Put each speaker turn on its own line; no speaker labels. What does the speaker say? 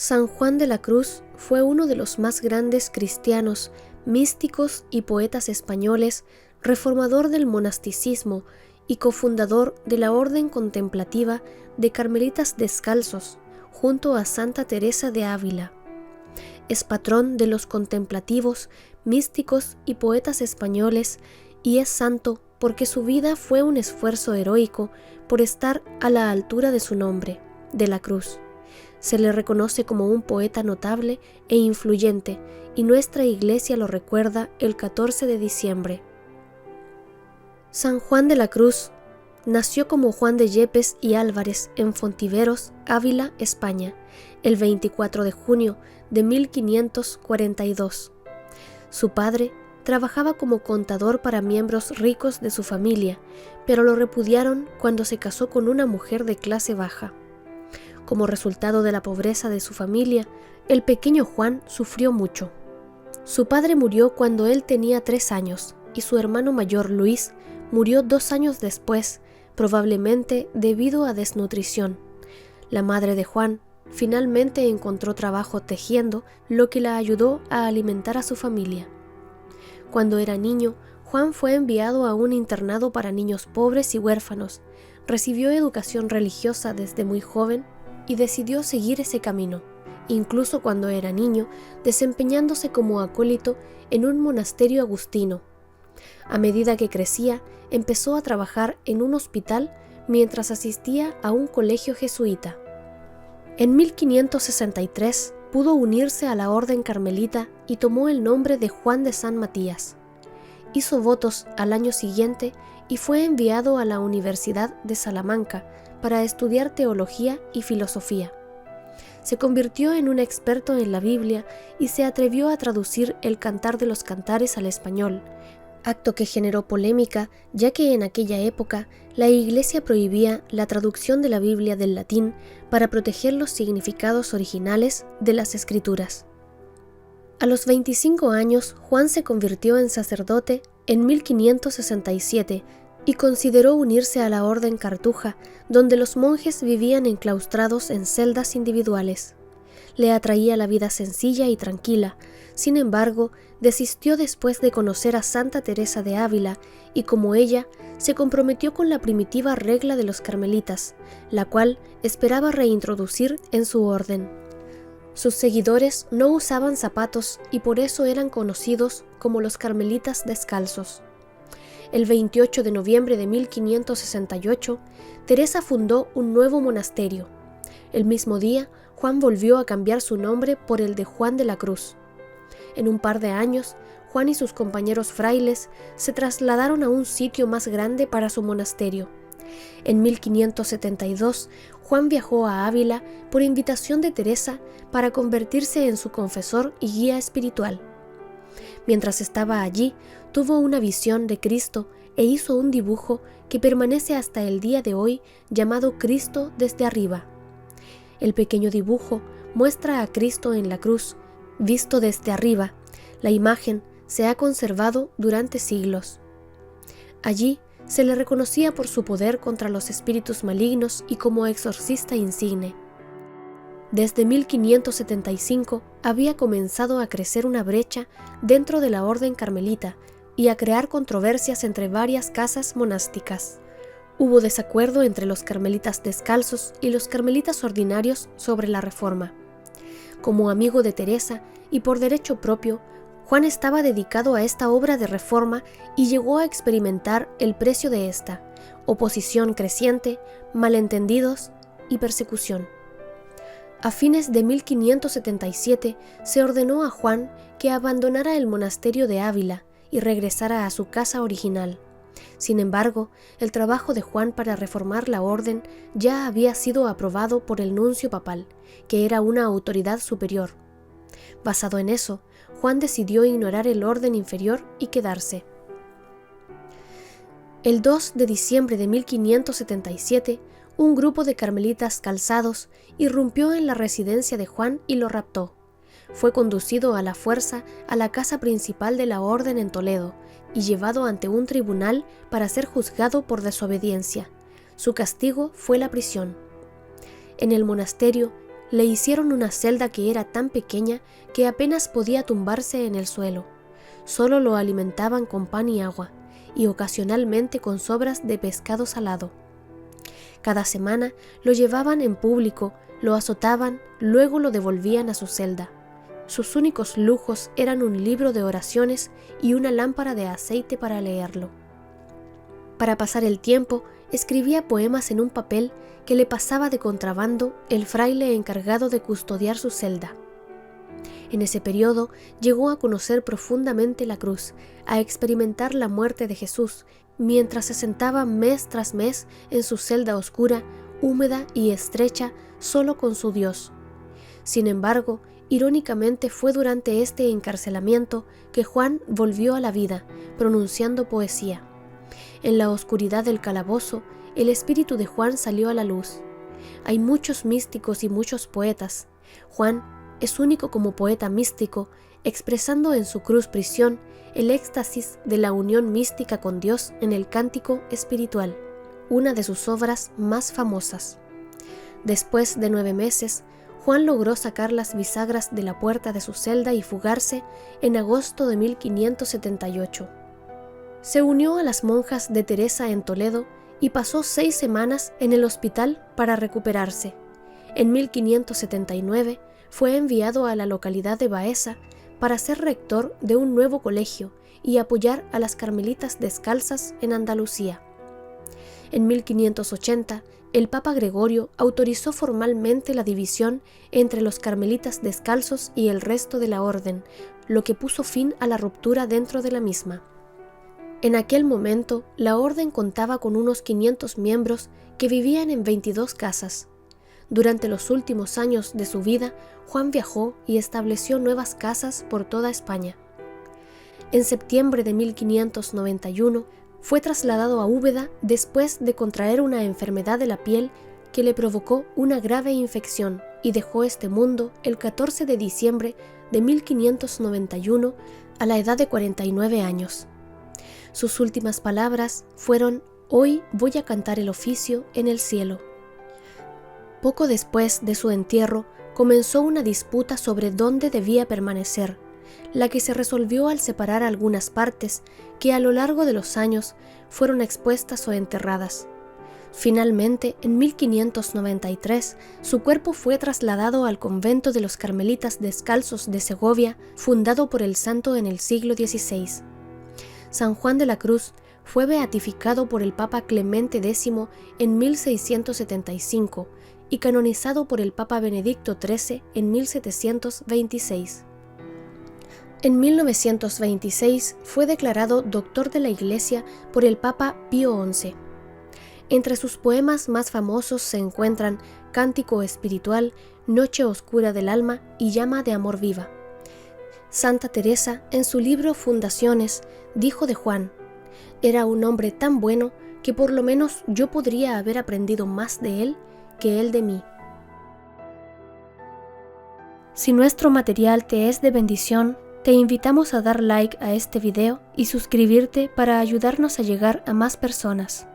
San Juan de la Cruz fue uno de los más grandes cristianos, místicos y poetas españoles, reformador del monasticismo y cofundador de la Orden Contemplativa de Carmelitas Descalzos, junto a Santa Teresa de Ávila. Es patrón de los contemplativos, místicos y poetas españoles y es santo porque su vida fue un esfuerzo heroico por estar a la altura de su nombre, de la cruz. Se le reconoce como un poeta notable e influyente y nuestra Iglesia lo recuerda el 14 de diciembre. San Juan de la Cruz nació como Juan de Yepes y Álvarez en Fontiveros, Ávila, España, el 24 de junio de 1542. Su padre trabajaba como contador para miembros ricos de su familia, pero lo repudiaron cuando se casó con una mujer de clase baja. Como resultado de la pobreza de su familia, el pequeño Juan sufrió mucho. Su padre murió cuando él tenía 3 años y su hermano mayor Luis murió 2 años después, probablemente debido a desnutrición. La madre de Juan finalmente encontró trabajo tejiendo, lo que la ayudó a alimentar a su familia. Cuando era niño, Juan fue enviado a un internado para niños pobres y huérfanos. Recibió educación religiosa desde muy joven y decidió seguir ese camino, incluso cuando era niño, desempeñándose como acólito en un monasterio agustino. A medida que crecía, empezó a trabajar en un hospital mientras asistía a un colegio jesuita. En 1563 pudo unirse a la orden carmelita y tomó el nombre de Juan de San Matías. Hizo votos al año siguiente y fue enviado a la Universidad de Salamanca para estudiar teología y filosofía. Se convirtió en un experto en la Biblia y se atrevió a traducir el Cantar de los Cantares al español, acto que generó polémica, ya que en aquella época la Iglesia prohibía la traducción de la Biblia del latín para proteger los significados originales de las Escrituras. A los 25 años, Juan se convirtió en sacerdote en 1567 y consideró unirse a la Orden Cartuja, donde los monjes vivían enclaustrados en celdas individuales. Le atraía la vida sencilla y tranquila. Sin embargo, desistió después de conocer a Santa Teresa de Ávila y, como ella, se comprometió con la primitiva regla de los carmelitas, la cual esperaba reintroducir en su orden. Sus seguidores no usaban zapatos y por eso eran conocidos como los carmelitas descalzos. El 28 de noviembre de 1568, Teresa fundó un nuevo monasterio. El mismo día, Juan volvió a cambiar su nombre por el de Juan de la Cruz. En un par de años, Juan y sus compañeros frailes se trasladaron a un sitio más grande para su monasterio. En 1572, Juan viajó a Ávila por invitación de Teresa para convertirse en su confesor y guía espiritual. Mientras estaba allí, tuvo una visión de Cristo e hizo un dibujo que permanece hasta el día de hoy llamado Cristo desde arriba. El pequeño dibujo muestra a Cristo en la cruz, visto desde arriba. La imagen se ha conservado durante siglos. Allí se le reconocía por su poder contra los espíritus malignos y como exorcista insigne. Desde 1575 había comenzado a crecer una brecha dentro de la orden carmelita y a crear controversias entre varias casas monásticas. Hubo desacuerdo entre los carmelitas descalzos y los carmelitas ordinarios sobre la reforma. Como amigo de Teresa y por derecho propio, Juan estaba dedicado a esta obra de reforma y llegó a experimentar el precio de esta: oposición creciente, malentendidos y persecución. A fines de 1577 se ordenó a Juan que abandonara el monasterio de Ávila y regresara a su casa original. Sin embargo, el trabajo de Juan para reformar la orden ya había sido aprobado por el nuncio papal, que era una autoridad superior. Basado en eso, Juan decidió ignorar el orden inferior y quedarse. El 2 de diciembre de 1577, un grupo de carmelitas calzados irrumpió en la residencia de Juan y lo raptó. Fue conducido a la fuerza a la casa principal de la orden en Toledo y llevado ante un tribunal para ser juzgado por desobediencia. Su castigo fue la prisión. En el monasterio le hicieron una celda que era tan pequeña que apenas podía tumbarse en el suelo. Solo lo alimentaban con pan y agua, y ocasionalmente con sobras de pescado salado. Cada semana lo llevaban en público, lo azotaban, luego lo devolvían a su celda. Sus únicos lujos eran un libro de oraciones y una lámpara de aceite para leerlo. Para pasar el tiempo, escribía poemas en un papel que le pasaba de contrabando el fraile encargado de custodiar su celda. En ese periodo llegó a conocer profundamente la cruz, a experimentar la muerte de Jesús, mientras se sentaba mes tras mes en su celda oscura, húmeda y estrecha, solo con su Dios. Sin embargo, irónicamente fue durante este encarcelamiento que Juan volvió a la vida, pronunciando poesía. En la oscuridad del calabozo, el espíritu de Juan salió a la luz. Hay muchos místicos y muchos poetas. Juan es único como poeta místico, expresando en su cruz prisión el éxtasis de la unión mística con Dios en el Cántico Espiritual, una de sus obras más famosas. Después de 9 meses, Juan logró sacar las bisagras de la puerta de su celda y fugarse en agosto de 1578. Se unió a las monjas de Teresa en Toledo y pasó 6 semanas en el hospital para recuperarse. En 1579 fue enviado a la localidad de Baeza para ser rector de un nuevo colegio y apoyar a las carmelitas descalzas en Andalucía. En 1580, el Papa Gregorio autorizó formalmente la división entre los carmelitas descalzos y el resto de la orden, lo que puso fin a la ruptura dentro de la misma. En aquel momento, la orden contaba con unos 500 miembros que vivían en 22 casas. Durante los últimos años de su vida, Juan viajó y estableció nuevas casas por toda España. En septiembre de 1591, fue trasladado a Úbeda después de contraer una enfermedad de la piel que le provocó una grave infección y dejó este mundo el 14 de diciembre de 1591 a la edad de 49 años. Sus últimas palabras fueron: «Hoy voy a cantar el oficio en el cielo». Poco después de su entierro, comenzó una disputa sobre dónde debía permanecer, la que se resolvió al separar algunas partes que a lo largo de los años fueron expuestas o enterradas. Finalmente, en 1593, su cuerpo fue trasladado al convento de los Carmelitas Descalzos de Segovia, fundado por el santo en el siglo XVI. San Juan de la Cruz fue beatificado por el Papa Clemente X en 1675 y canonizado por el Papa Benedicto XIII en 1726. En 1926 fue declarado doctor de la Iglesia por el Papa Pío XI. Entre sus poemas más famosos se encuentran Cántico Espiritual, Noche Oscura del Alma y Llama de Amor Viva. Santa Teresa, en su libro Fundaciones, dijo de Juan: «Era un hombre tan bueno que por lo menos yo podría haber aprendido más de él que él de mí». Si nuestro material te es de bendición, te invitamos a dar like a este video y suscribirte para ayudarnos a llegar a más personas.